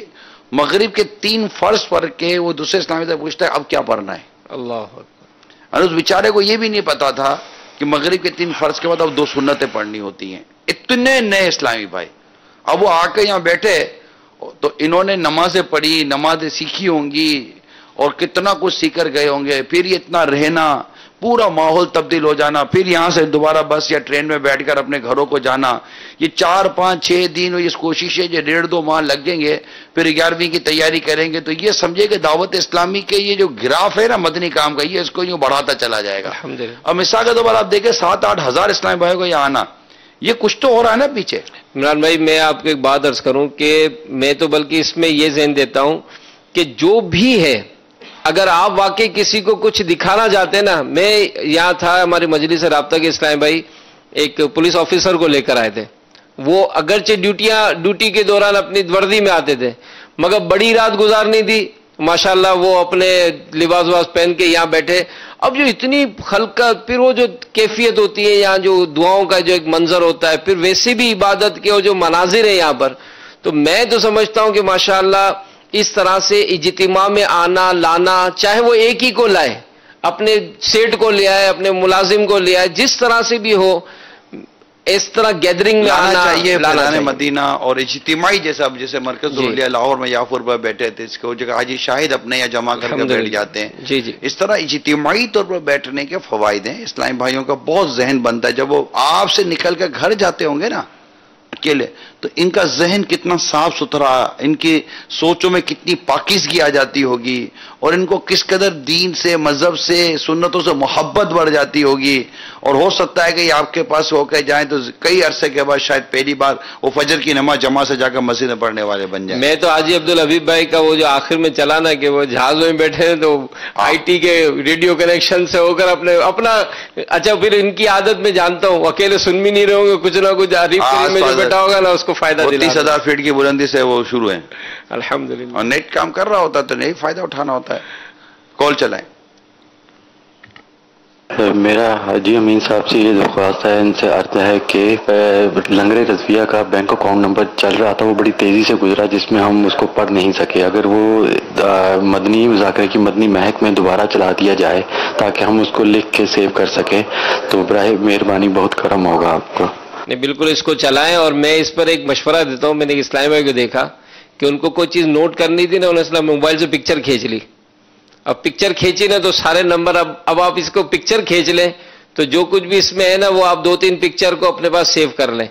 مغرب کے 3 فرض پڑھ کے وہ دوسرے اسلامی سے پوچھتا ہے اب کیا پڑھنا ہے. اللہ، اور اس بیچارے کو یہ بھی نہیں پتا تھا کہ مغرب کے 3 فرض کے بعد اب 2 سنتیں پڑھنی ہوتی ہیں. اتنے نئے اسلامی بھائی اب وہ آ کے یہاں بیٹھے تو انہوں نے نمازیں پڑھی، نمازیں سیکھی ہوں گی اور کتنا کچھ سیکھ کر گئے ہوں گے. پھر یہ اتنا رہنا، پورا ماحول تبدیل ہو جانا، پھر یہاں سے دوبارہ بس یا ٹرین میں بیٹھ کر اپنے گھروں کو جانا، یہ 4-5-6 دن اس کوشش ہے جو 1.5-2 ماہ لگیں گے. پھر 11ویں کی تیاری کریں گے. تو یہ سمجھے کہ دعوت اسلامی کے یہ جو گراف ہے نا مدنی کام کا، یہ اس کو یوں بڑھاتا چلا جائے گا. اب مثال کے طور پر آپ دیکھیں 7-8 ہزار اسلامی بھائیوں کو یہاں آنا، یہ کچھ تو ہو رہا ہے نا پیچھے. عمران بھائی میں آپ کو ایک بات عرض کروں کہ میں تو بلکہ اس میں یہ ذہن دیتا ہوں کہ جو بھی ہے، اگر آپ واقعی کسی کو کچھ دکھانا چاہتے ہیں نا، میں یہاں تھا ہماری مجلس سے رابطہ کے اسلام بھائی ایک پولیس آفیسر کو لے کر آئے تھے. وہ اگرچہ ڈیوٹی کے دوران اپنی وردی میں آتے تھے، مگر بڑی رات گزارنی تھی، ماشاءاللہ وہ اپنے لباس واس پہن کے یہاں بیٹھے. اب جو اتنی خلقت، پھر وہ جو کیفیت ہوتی ہے یہاں، جو دعاؤں کا جو ایک منظر ہوتا ہے، پھر ویسے بھی عبادت کے جو مناظر ہیں یہاں پر، تو میں تو سمجھتا ہوں کہ ماشاءاللہ اس طرح سے اجتماع میں آنا لانا، چاہے وہ ایک ہی کو لائے، اپنے سیٹ کو لے آئے، اپنے ملازم کو لے آئے، جس طرح سے بھی ہو، اس طرح گیدرنگ میں آنا چاہیے. فیضان مدینہ اور اجتماعی جیسے مرکز رولیا لاہور میں یعفور پر بیٹھے تھے، اس کو جگہ حاجی شاہد اپنے یا جمع کر کے بیٹھ جاتے ہیں. جی اس طرح اجتماعی طور پر بیٹھنے کے فوائد ہیں. اسلامی بھائیوں کا بہت ذہن بنتا ہے جب وہ آپ سے نکل کر گھر جاتے ہوں گے نا اکیلے، تو ان کا ذہن کتنا صاف ستھرا، ان کی سوچوں میں کتنی پاکیزگی آ جاتی ہوگی، اور ان کو کس قدر دین سے، مذہب سے، سنتوں سے محبت بڑھ جاتی ہوگی. اور ہو سکتا ہے کہ یہ آپ کے پاس ہو کے جائیں تو کئی عرصے کے بعد شاید پہلی بار وہ فجر کی نماز جماعت سے جا کر مسجد میں پڑھنے والے بن جائیں. میں تو حاجی عبدالحبیب بھائی کا وہ جو آخر میں چلا نا کہ وہ جہاز میں بیٹھے ہیں تو آئی ٹی کے ریڈیو کنیکشن سے ہو کر اپنا اچھا پھر ان کی عادت میں جانتا ہوں اکیلے سن بھی نہیں رہے کچھ نہ کچھ عریف میں جو بیٹھا ہوگا نا اس کو فائدہ دلا. 30,000 فیٹ کی بلندی سے وہ شروع ہیں الحمدللہ. اور نیٹ کام کر رہا ہوتا ہے تو نہیں فائدہ اٹھانا ہوتا ہے. کال چلائیں. میرا حاجی امین صاحب سے یہ درخواست ہے، ان سے عرض ہے کہ لنگر رضویہ کا بینک اکاؤنٹ نمبر چل رہا تھا، وہ بڑی تیزی سے گزرا جس میں ہم اس کو پڑھ نہیں سکے. اگر وہ مدنی مذاکرے کی مدنی مہک میں دوبارہ چلا دیا جائے تاکہ ہم اس کو لکھ کے سیو کر سکیں تو براہ مہربانی بہت کرم ہوگا آپ کو. نہیں بالکل اس کو چلائیں. اور میں اس پر ایک مشورہ دیتا ہوں. میں نے اسلام بھائی کو دیکھا کہ ان کو کوئی چیز نوٹ کرنی تھی نا، انہوں نے موبائل سے پکچر کھینچ لی. اب پکچر کھینچی نا تو سارے نمبر اب آپ اس کو پکچر کھینچ لیں تو جو کچھ بھی اس میں ہے نا وہ آپ 2-3 پکچر کو اپنے پاس سیو کر لیں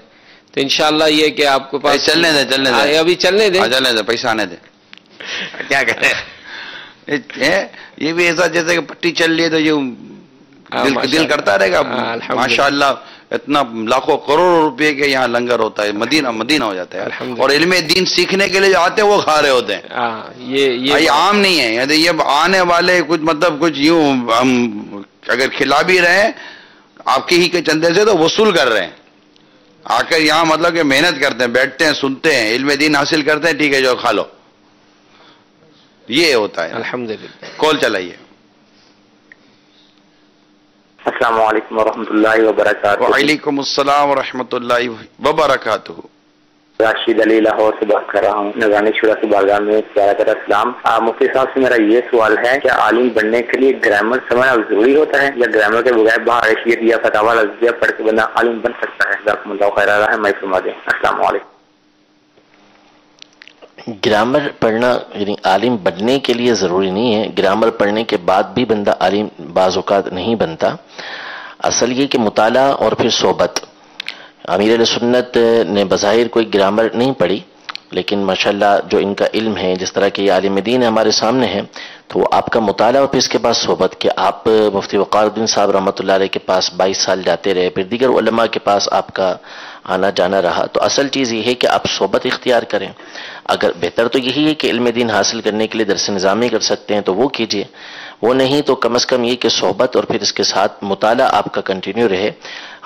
تو انشاءاللہ یہ کہ آپ کو پاس چلنے دیں ابھی چلنے دیں پیسہ آنے دیں. کیا کریں یہ بھی ایسا جیسے کہ پٹی چل رہی ہے تو یہ دل کرتا رہے گا. ماشاءاللہ اتنا لاکھوں کروڑوں روپے کے یہاں لنگر ہوتا ہے، مدینہ ہو جاتا ہے. اور علم دین سیکھنے کے لیے جو آتے ہیں وہ کھا رہے ہوتے ہیں. یہ عام نہیں ہے. یہ آنے والے کچھ مطلب کچھ یوں ہم اگر کھلا بھی رہے ہیں آپ کے ہی کے چندے سے تو وصول کر رہے ہیں. آ کر یہاں مطلب کہ محنت کرتے ہیں، بیٹھتے ہیں، سنتے ہیں، علم دین حاصل کرتے ہیں، ٹھیک ہے جو کھا لو. یہ ہوتا ہے. الحمدللہ. کال چلائیے. السلام علیکم ورحمۃ اللہ وبرکاتہ. وعلیکم السلام ورحمۃ اللہ وبرکاتہ. راشد علی لاہور سے بات کر رہا ہوں. نگرانی شورا کی بارگاہ میں پیارا پیارا سلام. مفتی صاحب سے میرا یہ سوال ہے کہ عالم بننے کے لیے گرامر سمجھنا ضروری ہوتا ہے یا گرامر کے بغیر باہر حیثیت یا فتاوی رضویہ پڑھ کے بندہ عالم بن سکتا ہے؟ جزاکم اللہ خیر. رحمۃ اللہ فرما دیں. السلام علیکم. گرامر پڑھنا یعنی عالم بننے کے لیے ضروری نہیں ہے. گرامر پڑھنے کے بعد بھی بندہ عالم بعض اوقات نہیں بنتا. اصل یہ کہ مطالعہ اور پھر صحبت. امیر علیہ سنت نے بظاہر کوئی گرامر نہیں پڑھی لیکن ماشاءاللہ جو ان کا علم ہے، جس طرح کہ یہ عالم دین ہمارے سامنے ہے، تو وہ آپ کا مطالعہ اور پھر اس کے بعد صحبت کہ آپ مفتی وقار الدین صاحب رحمۃ اللہ علیہ کے پاس 22 سال جاتے رہے، پھر دیگر علماء کے پاس آپ کا آنا جانا رہا. تو اصل چیز یہ ہے کہ آپ صحبت اختیار کریں. اگر بہتر تو یہی ہے کہ علم دین حاصل کرنے کے لیے درس نظامی کر سکتے ہیں تو وہ کیجئے، وہ نہیں تو کم از کم یہ کہ صحبت اور پھر اس کے ساتھ مطالعہ آپ کا کنٹینیو رہے.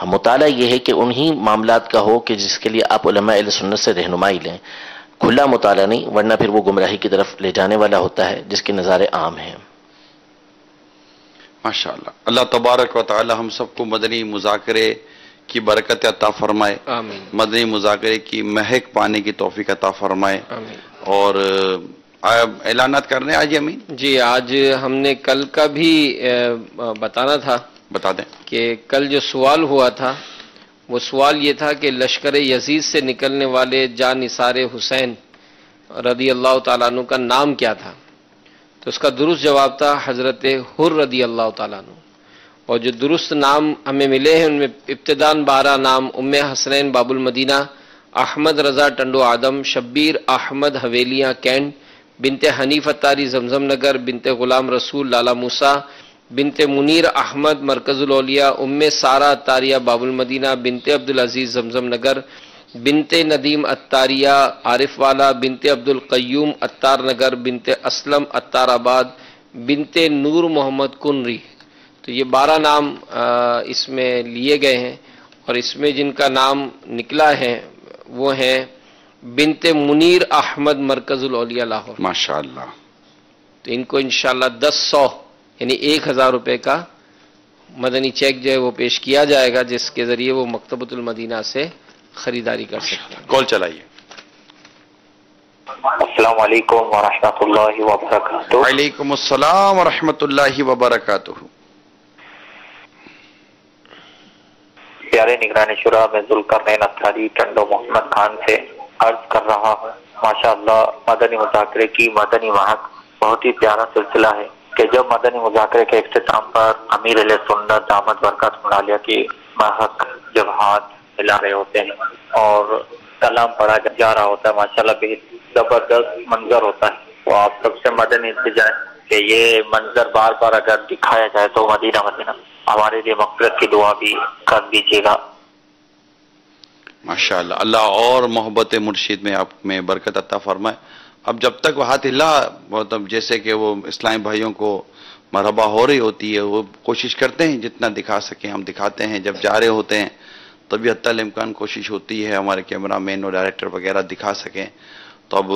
مطالعہ یہ ہے کہ انہی معاملات کا ہو کہ جس کے لیے آپ علماء اہل سنت سے رہنمائی لیں. کھلا مطالعہ نہیں، ورنہ پھر وہ گمراہی کی طرف لے جانے والا ہوتا ہے جس کے نظارے عام ہیں. ماشاءاللہ. اللہ تبارک و تعالی ہم سب کو مدنی مذاکرے کی برکت عطا فرمائے. آمین. مدنی مذاکرے کی مہک پانے کی توفیق عطا فرمائے. آمین. اور اعلانات کرنے آج امین. جی آج ہم نے کل کا بھی بتانا تھا. بتا دیں کہ کل جو سوال ہوا تھا وہ سوال یہ تھا کہ لشکر یزید سے نکلنے والے جان نثار حسین رضی اللہ تعالیٰ عنہ کا نام کیا تھا. تو اس کا درست جواب تھا حضرت حر رضی اللہ تعالیٰ عنہ. اور جو درست نام ہمیں ملے ہیں ان میں ابتدان 12 نام ام حسنین باب المدینہ، احمد رضا ٹنڈو آدم، شبیر احمد حویلیاں کینٹ، بنت حنیف اتاری زمزم نگر، بنت غلام رسول لالہ موسیٰ، بنت منیر احمد مرکز الاولیاء، ام سارہ اتاریہ باب المدینہ، بنت عبدالعزیز زمزم نگر، بنت ندیم اتاریہ عارف والا، بنت عبدالقیوم اتار نگر، بنت اسلم اتار آباد، بنت نور محمد کنری. تو یہ 12 نام اس میں لیے گئے ہیں اور اس میں جن کا نام نکلا ہے وہ ہیں بنت منیر احمد مرکز الاولیاء لاہور. ماشاءاللہ. تو ان کو انشاءاللہ 10 یعنی 1000 روپے کا مدنی چیک جو ہے وہ پیش کیا جائے گا جس کے ذریعے وہ مکتبۃ المدینہ سے خریداری کر سکتے ہیں. کال چلائیے. السلام علیکم ورحمۃ اللہ وبرکاتہ. وعلیکم السلام ورحمۃ اللہ وبرکاتہ. پیارے نگرانی شورا میں ذوالقرنین اتاری ٹنڈو محمد خان سے عرض کر رہا ہوں. ماشاءاللہ مدنی مذاکرے کی مدنی مہک بہت ہی پیارا سلسلہ ہے کہ جب مدنی مذاکرے کے اختتام پر امیر علیہ سنت دامت برکات ملالیہ کی مہک جب ہاتھ ہلا رہے ہوتے ہیں اور کلام پڑھا جا رہا ہوتا ہے، ماشاءاللہ بے زبردست منظر ہوتا ہے. تو آپ سب سے مدنی التجا کہ یہ منظر بار بار اگر دکھایا جائے تو مدینہ مدینہ ہمارے لیے مغفرت کی دعا بھی کر دیجیے گا. ماشاءاللہ، اللہ اور محبت مرشد میں آپ میں برکت عطا فرمائے. اب جب تک وہ ہاتھ ہلا، مطلب جیسے کہ وہ اسلامی بھائیوں کو مرحبا ہو رہی ہوتی ہے، وہ کوشش کرتے ہیں جتنا دکھا سکیں ہم دکھاتے ہیں. جب جا رہے ہوتے ہیں تبھی حتی الامکان کوشش ہوتی ہے ہمارے کیمرہ مین اور ڈائریکٹر وغیرہ دکھا سکیں. تو اب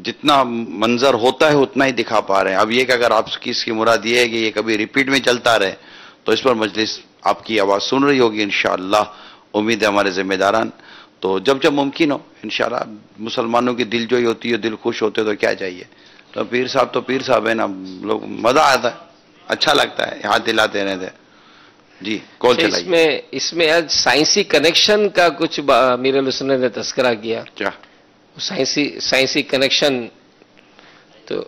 جتنا منظر ہوتا ہے اتنا ہی دکھا پا رہے ہیں. اب یہ کہ اگر آپ کی اس کی مراد یہ ہے کہ یہ کبھی ریپیٹ میں چلتا رہے تو اس پر مجلس آپ کی آواز سن رہی ہوگی انشاءاللہ. امید ہے ہمارے ذمہ داران تو جب جب ممکن ہو انشاءاللہ. مسلمانوں کی دل جوئی ہوتی ہے، دل خوش ہوتے تو کیا چاہیے. تو پیر صاحب ہے نا، لوگ مزہ آتا ہے، اچھا لگتا ہے، ہاتھ دلاتے رہتے. جی کال چلائیے. اس میں آج سائنسی کنیکشن کا کچھ امیر علیہ سنت نے تذکرہ کیا. کیا سائنسی کنیکشن؟ تو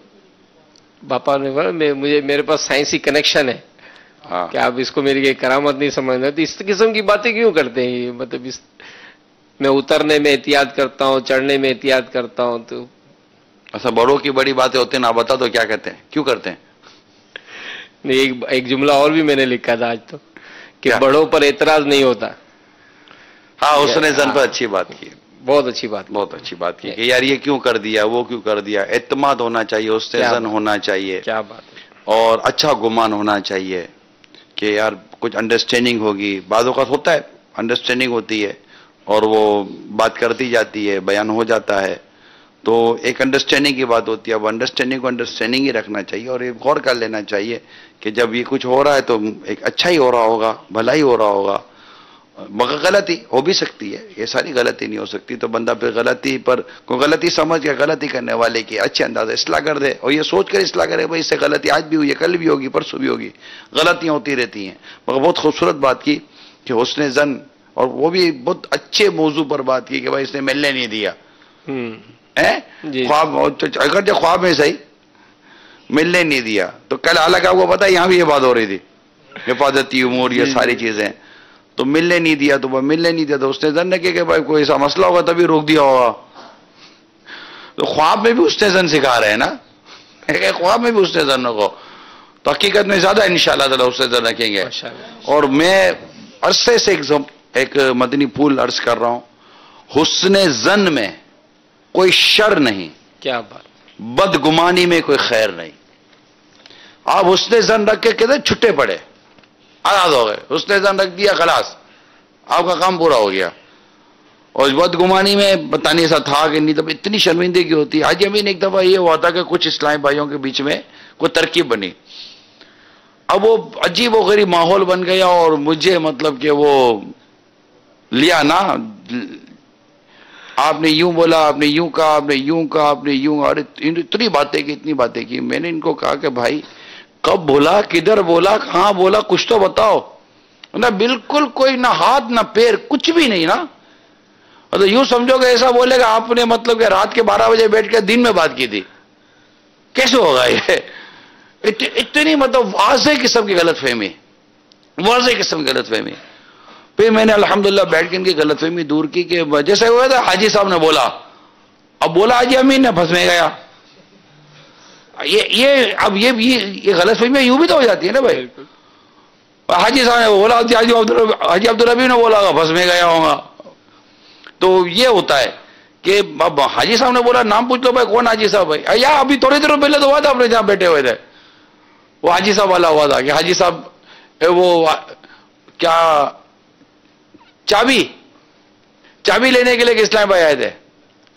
باپا نے بولا میرے پاس سائنسی کنیکشن ہے کہ آپ اس کو میری کرامت نہیں سمجھنا. تو اس قسم کی باتیں کیوں کرتے ہیں؟ مطلب میں اترنے میں احتیاط کرتا ہوں، چڑھنے میں احتیاط کرتا ہوں. تو ایسا بڑوں کی بڑی باتیں ہوتی ہیں نا، بتا دو کیا کہتے ہیں، کیوں کرتے ہیں؟ ایک جملہ اور بھی میں نے لکھا تھا آج تو کہ بڑوں پر اعتراض نہیں ہوتا. ہاں، اس نے زن پر اچھی بات کی، بہت اچھی بات کی کہ یار یہ کیوں کر دیا، وہ کیوں کر دیا. اعتماد ہونا چاہیے، اس سے زن ہونا چاہیے. کیا بات ہے. اور اچھا گمان ہونا چاہیے کہ یار کچھ انڈرسٹینڈنگ ہوگی. بعض اوقات ہوتا ہے انڈرسٹینڈنگ ہوتی ہے اور وہ بات کرتی جاتی ہے، بیان ہو جاتا ہے، تو ایک انڈرسٹینڈنگ کی بات ہوتی ہے. اب انڈرسٹینڈنگ کو انڈرسٹینڈنگ ہی رکھنا چاہیے اور ایک غور کر لینا چاہیے کہ جب یہ کچھ ہو رہا ہے تو ایک اچھا ہی ہو رہا ہوگا، بھلا ہی ہو رہا ہوگا. مگر غلطی ہو بھی سکتی ہے، یہ ساری غلطی نہیں ہو سکتی. تو بندہ پھر غلطی پر کوئی غلطی سمجھ کے غلطی کرنے والے کی اچھے انداز سے اصلاح کر دے اور یہ سوچ کر اصلاح کرے بھائی اس سے غلطی آج بھی ہوئی ہے، کل بھی ہوگی، پرسوں بھی ہوگی. غلطیاں ہوتی رہتی ہیں. مگر بہت خوبصورت بات کی کہ حسن ظن، اور وہ بھی بہت اچھے موضوع پر بات کی کہ بھائی اس نے ملنے نہیں دیا. خواب اگر جو خواب میں صحیح ملنے نہیں دیا تو کل حالانکہ آپ کو پتا یہاں بھی یہ بات ہو رہی تھی، حفاظتی امور یہ ساری چیزیں، تو ملنے نہیں دیا تو وہ ملنے نہیں دیا تو اس نے ظن رکھے کہ بھائی کوئی ایسا مسئلہ ہوگا تبھی روک دیا ہوگا. تو خواب میں بھی اس نے ظن سکھا رہے ہیں نا، خواب میں بھی اس نے ظن رکھو تو حقیقت میں زیادہ انشاءاللہ تعالی اس سے ظن رکھیں گے. اور میں عرصے سے ایک مدنی پھول عرض کر رہا ہوں، حسن ظن میں کوئی شر نہیں. کیا بات. بدگمانی میں کوئی خیر نہیں. آپ حسن ظن رکھ کے کہتے چھٹے پڑے، آزاد ہو گئے. حسن ظن رکھ دیا، خلاص آپ کا کام پورا ہو گیا. اور بدگمانی میں پتہ نہیں ایسا تھا کہ نہیں، تب اتنی شرمندگی ہوتی. حاجی امین ایک دفعہ یہ ہوا تھا کہ کچھ اسلامی بھائیوں کے بیچ میں کوئی ترکیب بنی، اب وہ عجیب و غریب ماحول بن گیا اور مجھے مطلب کہ وہ لیا نا، آپ نے یوں بولا، آپ نے یوں کہا، آپ نے یوں کہا، آپ نے یوں، اور اتنی باتیں کی. میں نے ان کو کہا کہ بھائی کب بولا، کدھر بولا، کہاں بولا، کچھ تو بتاؤ نا. بالکل کوئی نہ ہاتھ نہ پیر، کچھ بھی نہیں نا. تو یوں سمجھو کہ ایسا بولے گا آپ نے مطلب کہ رات کے 12 بجے بیٹھ کے دن میں بات کی تھی. کیسے ہوگا یہ؟ اتنی مطلب واضح قسم کی غلط فہمی. پھر میں نے الحمدللہ بیٹھ کے ان کی غلط فہمی دور کی کہ جیسے ہوا تھا حاجی صاحب نے بولا، اب بولا حاجی امین نے، بس میں گیا. اب یہ غلط فہمی یوں بھی تو ہو جاتی ہے نا بھائی. حاجی صاحب نے بولا، حاجی عبدالربی نے بولا، بس میں گیا ہوں گا. تو یہ ہوتا ہے کہ اب حاجی صاحب نے بولا، نام پوچھ لو بھائی کون حاجی صاحب بھائی. یا ابھی تھوڑے دیر پہلے تو ہوا تھا اپنے جہاں بیٹھے ہوئے تھے، وہ حاجی صاحب والا ہوا تھا کہ حاجی صاحب وہ کیا چابی لینے کے لیے کہ اسلام بھائی آئے تھے،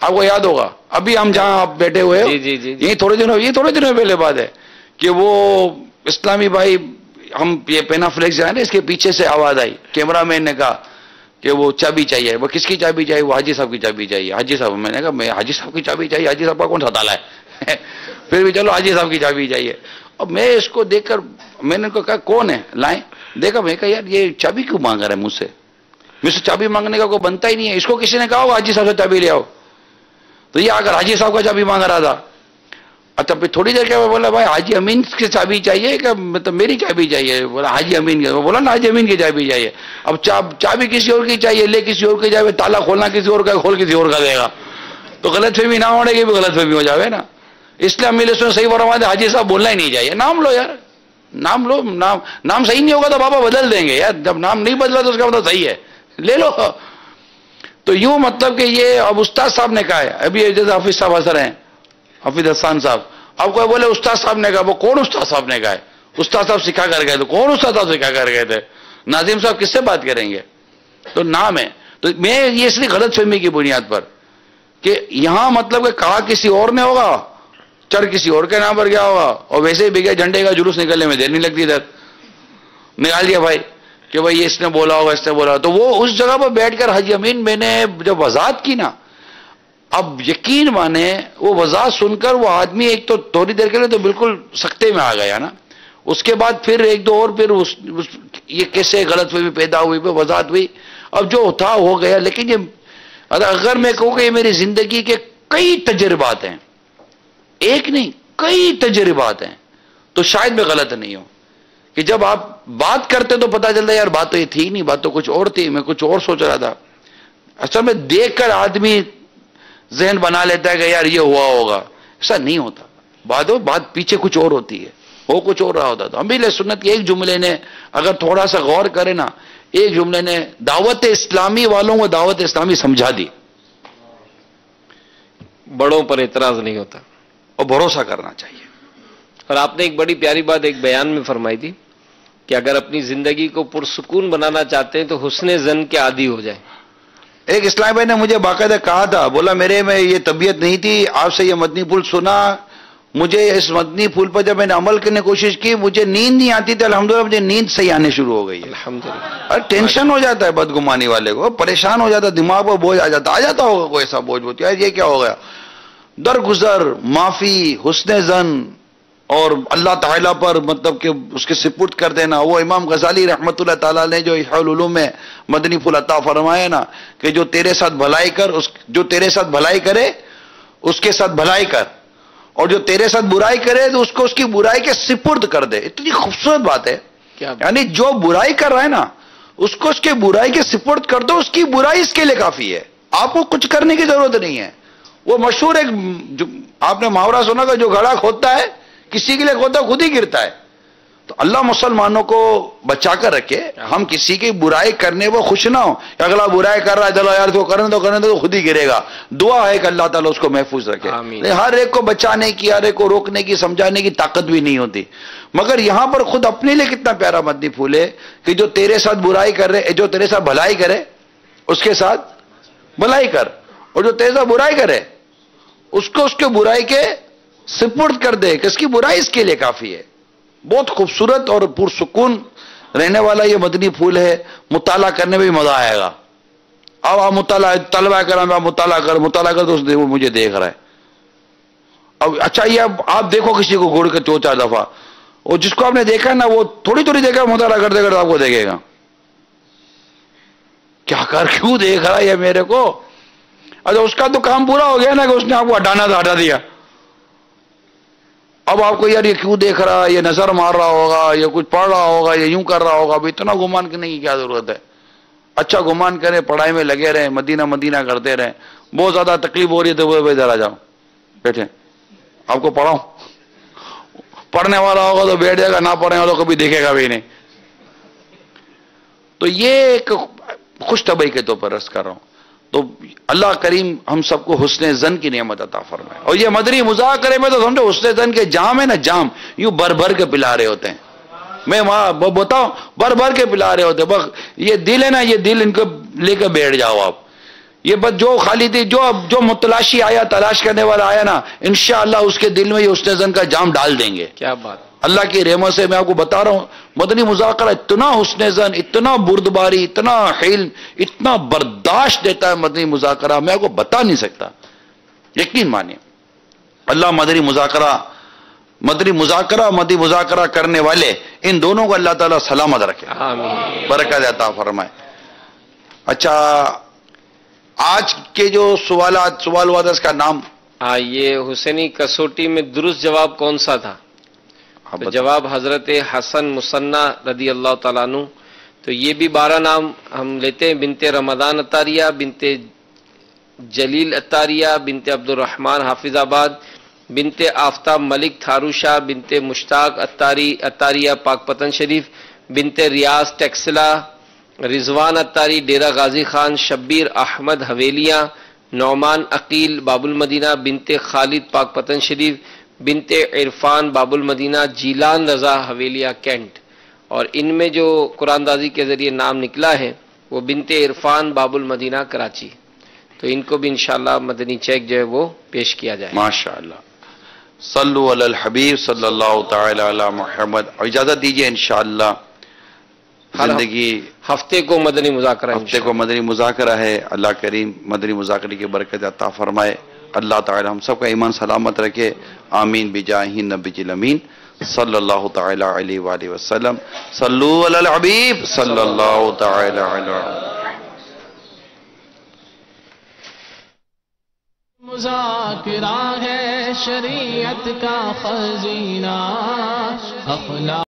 آپ کو یاد ہوگا. ابھی ہم جہاں آپ بیٹھے ہوئے یہ تھوڑے دنوں پہلے بات ہے کہ وہ اسلامی بھائی، ہم یہ پینا فلیکس جائیں نا، اس کے پیچھے سے آواز آئی، کیمرہ مین نے کہا کہ وہ چابی چاہیے. وہ کس کی چابی چاہیے؟ وہ حاجی صاحب کی چابی چاہیے. حاجی صاحب، میں نے کہا میں حاجی صاحب کی چابی چاہیے، حاجی صاحب کا کون سا تالا ہے؟ پھر بھی چلو حاجی صاحب کی چابی چاہیے. اب میں اس کو دیکھ کر میں نے کہا کون ہے لائیں، دیکھا میں کہا یار یہ چابی کیوں مانگ رہا ہے مجھ سے چابی مانگنے کا کوئی بنتا ہی نہیں ہے. اس کو کسی نے کہا ہوگا حاجی صاحب سے چابی لے آؤ، تو یہ اگر حاجی صاحب کا چابی مانگ رہا تھا. اچھا پھر تھوڑی دیر کے بولا بھائی حاجی امین کی چابی چاہیے کہ مطلب میری چابی چاہیے؟ بولا حاجی امین کی. بولا نا حاجی امین کی چابی چاہیے. اب چابی کسی اور کی چاہیے، لے کسی اور کی جائے، تالا کھولنا کسی اور کا، کھول کسی اور کا دے گا. تو غلط فہمی نہ ہونے کی بھی غلط فہمی ہو جاوے نا. اس لیے امیل سنت صحیح فرماتے ہیں حاجی صاحب بولنا ہی نہیں چاہیے. نام لو یار, نام لو. نام صحیح نہیں ہوگا تو بابا بدل دیں گے یار, جب نام نہیں بدلا تو اس کا مطلب صحیح ہے, لے لو. تو یوں مطلب کہ یہ اب استاد صاحب نے کہا ہے, ابھی جیسے حافظ صاحب حضر ہیں, حافظ حسان صاحب, اب کوئی بولے استاد صاحب نے کہا, وہ کون استاد صاحب نے کہا ہے؟ استاد صاحب سکھا کر گئے, تو کون استاد صاحب سکھا کر گئے تھے؟ ناظم صاحب کس سے بات کریں گے؟ تو نام ہے. تو میں یہ اس لیے غلط فہمی کی بنیاد پر کہ یہاں مطلب کہ کہا کسی اور نے ہوگا, چڑھ کسی اور کے نام پر گیا ہوگا, اور ویسے ہی بگے جھنڈے کا جلوس نکلنے میں دیر نہیں لگتی ادھر نکال دیا بھائی کہ بھائی اس نے بولا ہوگا, اس نے بولا. تو وہ اس جگہ پر بیٹھ کر حاجی امین میں نے جب وضاحت کی نا, اب یقین مانے وہ وضاحت سن کر وہ آدمی ایک تو تھوڑی دیر کے لیے تو بالکل سکتے میں آ گیا نا. اس کے بعد پھر ایک دو اور پھر یہ کیسے غلط فہمی پیدا ہوئی, پہ وضاحت ہوئی. اب جو تھا ہو گیا. لیکن یہ اگر میں کہوں کہ یہ میری زندگی کے کئی تجربات ہیں, ایک نہیں کئی تجربات ہیں, تو شاید میں غلط نہیں ہوں کہ جب آپ بات کرتے تو پتا چلتا ہے یار بات تو یہ تھی نہیں, بات تو کچھ اور تھی, میں کچھ اور سوچ رہا تھا. اصل میں دیکھ کر آدمی ذہن بنا لیتا ہے کہ یار یہ ہوا ہوگا, ایسا نہیں ہوتا. بات پیچھے کچھ اور ہوتی ہے, وہ کچھ اور رہا ہوتا. تو امیل سنت کے ایک جملے نے اگر تھوڑا سا غور کرے نا, ایک جملے نے دعوت اسلامی والوں کو دعوت اسلامی سمجھا دی. بڑوں پر اعتراض نہیں ہوتا اور بھروسہ کرنا چاہیے. اور آپ نے ایک بڑی پیاری بات ایک بیان میں فرمائی تھی کہ اگر اپنی زندگی کو پرسکون بنانا چاہتے ہیں تو حسن زن کے عادی ہو جائیں. ایک اسلامی بھائی نے مجھے باقاعدہ کہا تھا, بولا میرے میں یہ طبیعت نہیں تھی, آپ سے یہ مدنی پھول سنا, مجھے اس مدنی پھول پر جب میں نے عمل کرنے کی کوشش کی مجھے نیند نہیں آتی تھی, الحمدللہ مجھے نیند صحیح آنے شروع ہو گئی ہے. الحمدللہ. اور ٹینشن ہو جاتا ہے بدگمانی والے کو, پریشان ہو جاتا ہے, دماغ پر بوجھ آ جاتا ہوگا کوئی ایسا بوجھ ہوتی ہے, یہ کیا ہو گیا. درگزر, معافی, حسن زن اور اللہ تعالیٰ پر مطلب کہ اس کے سپرد کر دینا. وہ امام غزالی رحمت اللہ تعالیٰ نے جو احیاء العلوم میں مدنی پھول عطا فرمایا نا کہ جو تیرے ساتھ بھلائی کر, جو تیرے ساتھ بھلائی کرے اس کے ساتھ بھلائی کر, اور جو تیرے ساتھ برائی کرے تو اس کو اس کی برائی کے سپرد کر دے. اتنی خوبصورت بات ہے. یعنی جو برائی کر رہا ہے نا اس کو اس کے برائی کے سپرد کر دو, اس کی برائی اس کے لیے کافی ہے, آپ کو کچھ کرنے کی ضرورت نہیں ہے. وہ مشہور ایک آپ نے محاورہ سنا کہ جو گڑھا کھودتا ہے کسی کے لیے کھودتا خود ہی گرتا ہے. تو اللہ مسلمانوں کو بچا کر رکھے, ہم کسی کی برائی کرنے وہ خوش نہ ہو کہ اگلا برائی کر رہا ہے چلو یار تو کرنے تو خود ہی گرے گا. دعا ہے کہ اللہ تعالیٰ اس کو محفوظ رکھے. ہر ایک کو بچانے کی, ہر ایک کو روکنے کی, سمجھانے کی طاقت بھی نہیں ہوتی. مگر یہاں پر خود اپنے لیے کتنا پیارا مدنی پھول ہے کہ جو تیرے ساتھ برائی کر رہے, جو تیرے ساتھ بھلائی کرے اس کے ساتھ بھلائی کر, اور جو تیرے ساتھ برائی کرے اس کو اس کے برائی کے سپرد کر دے کہ اس کی برائی اس کے لیے کافی ہے. بہت خوبصورت اور پرسکون رہنے والا یہ مدنی پھول ہے. مطالعہ کرنے میں بھی مزہ آئے گا. اب آپ مطالعہ طلبہ کرام آپ مطالعہ کر تو وہ مجھے دیکھ رہا ہے. اب اچھا یہ اب آپ دیکھو کسی کو گھوڑ کر 2-4 دفعہ, اور جس کو آپ نے دیکھا نا وہ تھوڑی دیکھا مطالعہ کرتے کرتے آپ کو دیکھے گا کیا کر کیوں دیکھ رہا ہے یہ میرے کو. اچھا اس کا تو کام پورا ہو گیا نا کہ اس نے آپ کو ہٹانا تھا, ہٹا دیا. اب آپ کو یار یہ کیوں دیکھ رہا ہے, یہ نظر مار رہا ہوگا, یہ کچھ پڑھ رہا ہوگا, یہ یوں کر رہا ہوگا. اب اتنا گمان کرنے کی کیا ضرورت ہے. اچھا گمان کریں, پڑھائی میں لگے رہیں, مدینہ کرتے رہیں. بہت زیادہ تکلیف ہو رہی ہے تو ادھر آ جاؤ, بیٹھے آپ کو پڑھاؤں. پڑھنے والا ہوگا تو بیٹھ جائے گا, نہ پڑھنے والا کبھی دیکھے گا بھی نہیں. تو یہ ایک خوش طبعی کے طور پر عرض کر رہا ہوں. تو اللہ کریم ہم سب کو حسن زن کی نعمت عطا فرمائے. اور یہ مدنی مذاکرے میں تو سمجھو حسن زن کے جام ہے نا, جام یوں بھر کے پلا رہے ہوتے ہیں. میں وہاں بتاؤں بھر کے پلا رہے ہوتے ہیں. بس یہ دل ہے نا, یہ دل ان کو لے کے بیٹھ جاؤ آپ. یہ بس جو خالی تھی, جو متلاشی آیا, تلاش کرنے والا آیا نا, انشاءاللہ اس کے دل میں یہ حسن زن کا جام ڈال دیں گے. کیا بات. اللہ کی رحمت سے میں آپ کو بتا رہا ہوں, مدنی مذاکرہ اتنا حسن زن, اتنا بردباری, اتنا حلم, اتنا برداشت دیتا ہے مدنی مذاکرہ, میں آپ کو بتا نہیں سکتا. یقین مانیے اللہ مدنی مذاکرہ کرنے والے ان دونوں کو اللہ تعالیٰ سلامت رکھے, آمین, برکت عطا فرمائے. اچھا آج کے جو سوال ہوا تھا اس کا نام, یہ حسینی کسوٹی میں درست جواب کون سا تھا؟ تو جواب حضرت حسن مصنع رضی اللہ تعالیٰ عنہ. تو یہ بھی 12 نام ہم لیتے ہیں, بنت رمضان عطاریہ, بنت جلیل عطاریہ, بنت عبد الرحمن حافظ آباد, بنت آفتاب ملک تھارو شاہ بنت مشتاق اتاریہ پاک پتن شریف بنت ریاض ٹیکسلا رضوان اتاری ڈیرہ غازی خان شبیر احمد حویلیاں نعمان عقیل باب المدینہ بنت خالد پاک پتن شریف بنت عرفان باب المدینہ جیلان رضا حویلیہ کینٹ. اور ان میں جو قرآن دازی کے ذریعے نام نکلا ہے وہ بنت عرفان باب المدینہ کراچی. تو ان کو بھی انشاءاللہ مدنی چیک جو ہے وہ پیش کیا جائے. ماشاءاللہ. صلو علی الحبیب صلی اللہ تعالی علی محمد. اور اجازت دیجیے انشاءاللہ زندگی ہفتے کو مدنی مذاکرہ ہے. اللہ کریم مدنی مذاکرے کی برکت عطا فرمائے. اللہ تعالی ہم سب کا ایمان سلامت رکھے. آمین بجاہ نبی الامین صلی اللہ تعالی علیہ وآلہ وسلم. صلو علی الحبیب صلی اللہ تعالی علیہ. مذاکرہ ہے شریعت کا خزینہ اخلاق